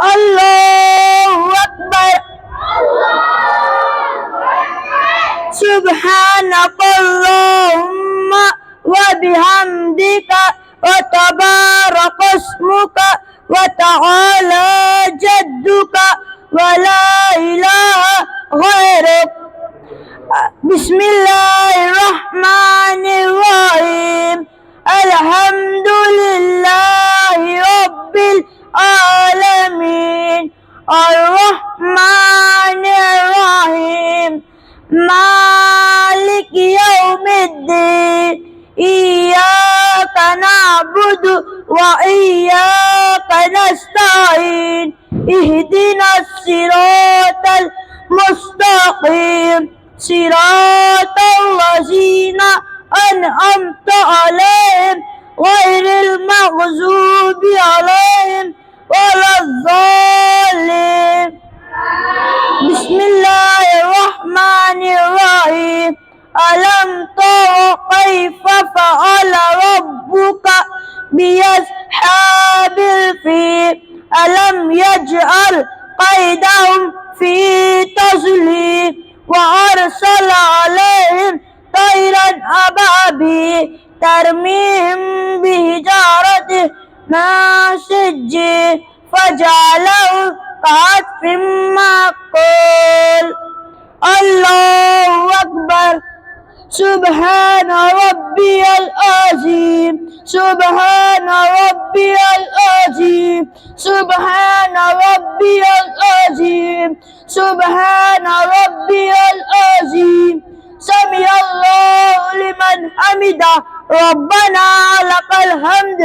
الله أكبر سبحانك اللهم وبحمدك وتبارك اسمك وتعالى جدك ولا إله غيرك بسم الله الرحمن الرحيم الحمد لله رب العالمين الرحمن الرحيم مالك يوم الدين إياك نعبد وإياك نستعين اهدنا الصراط المستقيم صراط الذين أنعمت عليهم غير المغضوب عليهم ولا الضالين بسم الله الرحمن الرحيم ألم تر كيف فعل ربك بأصحاب الفيل ألم يجعل كيدهم في تضليل وأرسل عليهم طيرا أبابيل ترميهم بحجارة من سجيل فجعلهم كعصف مأكول الله أكبر سبحان ربي العظيم سبحان ربي العظيم سبحان ربي العظيم سبحان ربي العظيم سمع الله لمن حمده ربنا لك الحمد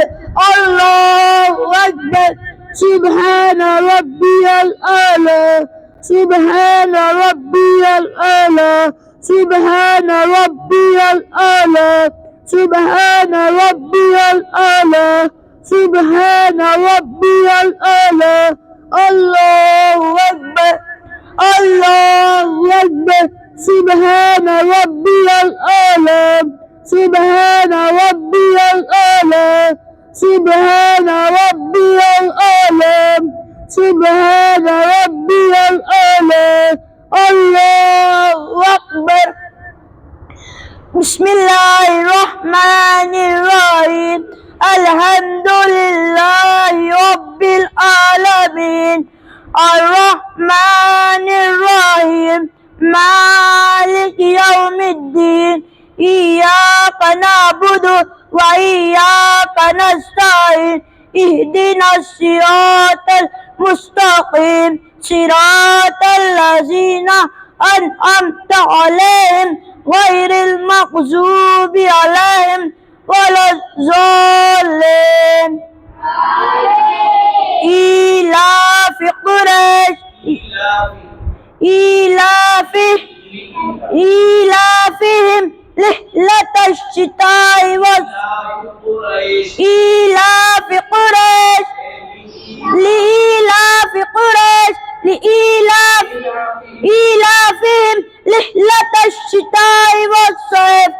الله أكبر سبحان ربي الأعلى سبحان ربي الأعلى سبحان ربي الأعلى سبحان ربي الأعلى سبحان ربي الأعلى الله أكبر الله أكبر سبحان ربي الأعلى سبحان ربي الأعلى سبحان ربي الأعلى سبحان ربي الأعلى الله أكبر بسم الله الرحمن الرحيم الحمد لله رب العالمين الرحمن الرحيم مالك يوم الدين إياك نعبد وإياك نستعين اهدنا الصراط المستقيم صراط الذين أنعمت عليهم غير المغضوب عليهم ولا الضالين إيلاف قريش إيلافهم رحلة الشتاء إيلاف قريش إيلافهم رحلة الشتاء والصيف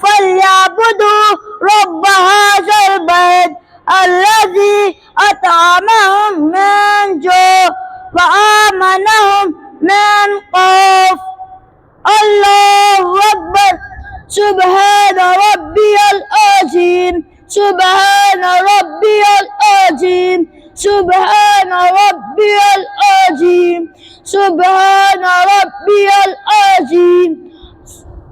فليعبدوا رب هذا البيت الذي أطعمهم من جوع وآمنهم من خوف الله أكبر سبحان ربي العظيم سبحان ربي العظيم سبحان ربي العظيم سبحان ربي العظيم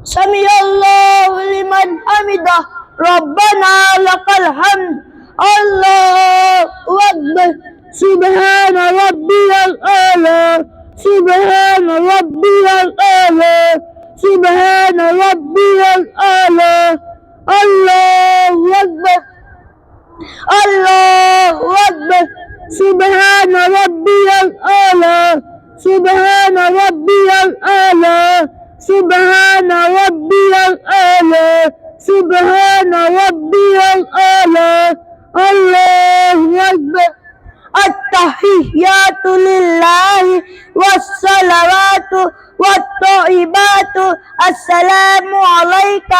سمع الله لمن حمده ربنا لك الحمد الله أكبر سبحان ربي الأعلى سبحان ربي الأعلى سبحان ربي الأعلى الله أكبر الله أكبر سبحان ربي الأعلى سبحان ربي الأعلى سبحان ربي الأعلى سبحان ربي الأعلى الله أكبر التحيات لله والصلوات والطيبات السلام عليك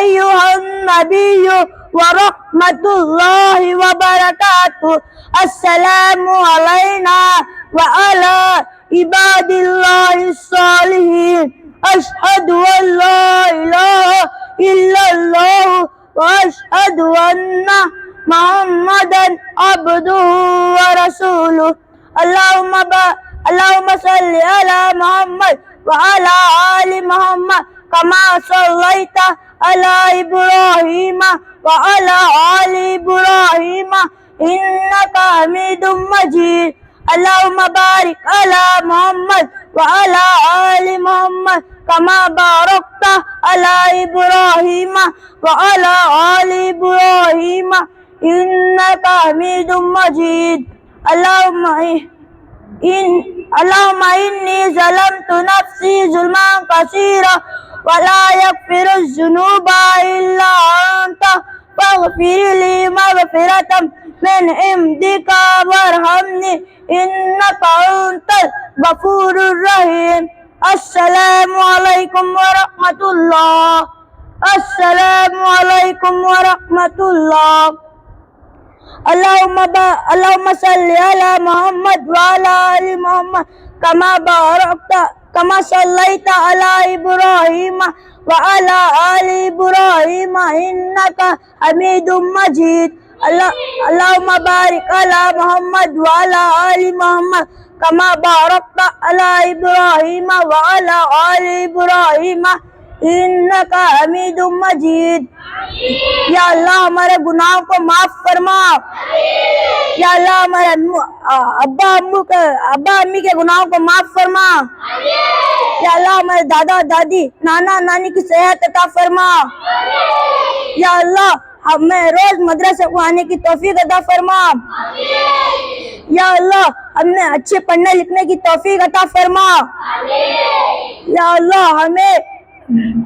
أيها النبي ورحمة الله وبركاته السلام علينا وعلى عباد الله الصالحين أشهد أن لا إله إلا الله وأشهد أن محمدا عبده ورسوله اللهم صل على محمد وعلى آل محمد كما صليت على إبراهيم وعلى آل إبراهيم إنك حميد مجيد اللهم بارك على محمد وعلى آل محمد كما باركت على إبراهيم وعلى آل إبراهيم إنك حميد مجيد اللهم إني ظلمت نفسي ظلما كثيرا ولا يغفر الذنوب إلا أنت فاغفر لي مغفرة من عندك وارحمني إنك أنت الغفور الرحيم السلام عليكم ورحمة الله السلام عليكم ورحمة الله اللهم صل على محمد وعلى آل محمد كما صليت على إبراهيم وعلى آل إبراهيم إنك حميد مجيد اللهم بارك على محمد وعلى آل محمد كما باركت على إبراهيم وعلى آل إبراهيم इन्नका हमीदुम मजीद। या अल्लाह हमारे गुनाहों को माफ फरमा। या अल्लाह हमारे अब्बा अम्मी के गुनाहों को माफ फरमा। या अल्लाह हमारे दादा दादी नाना नानी की सेहत अता फरमा। या अल्लाह हमें रोज मदरसे को आने की तौफीक अता फरमा। या अल्लाह हमें अच्छे पढ़ने लिखने की तौफीक अता फरमा। या अल्लाह हमें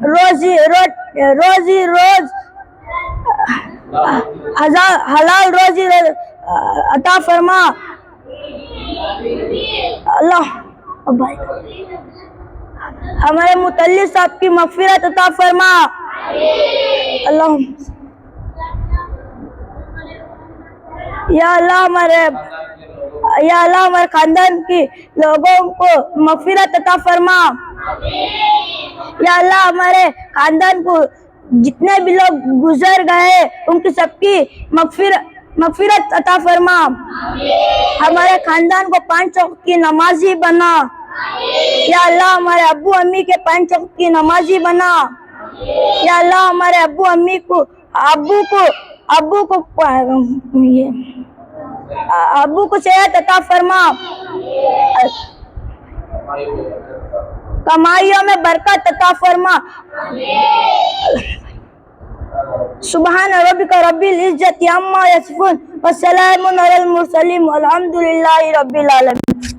रोज हलाल रोजी अता फरमा। अल्लाह हमारे मुतल्ली साहब की मग़फ़िरत अता फरमा। अल्लाह या अल्लाह हमारे खानदान की लोगों को मग़फ़िरत अता फरमा। या अल्लाह हमारे खानदान को जितने भी लोग गुजर गए उनकी सबकी मग़फ़िरत अता फरमा। हमारे खानदान को 5 वक्त की नमाजी बना। या अल्लाह हमारे अब्बू अम्मी के 5 वक्त की नमाजी बना। या अल्लाह हमारे अब्बू को सेहत अता फरमा। कमाइयों में बरकत अता फरमा। सुबहान रब्बिका रब्बिल इज्जति अम्मा यसिफून व सलामुन अलल मुरसलीन वल्हम्दुलिल्लाहि रब्बिल आलमीन।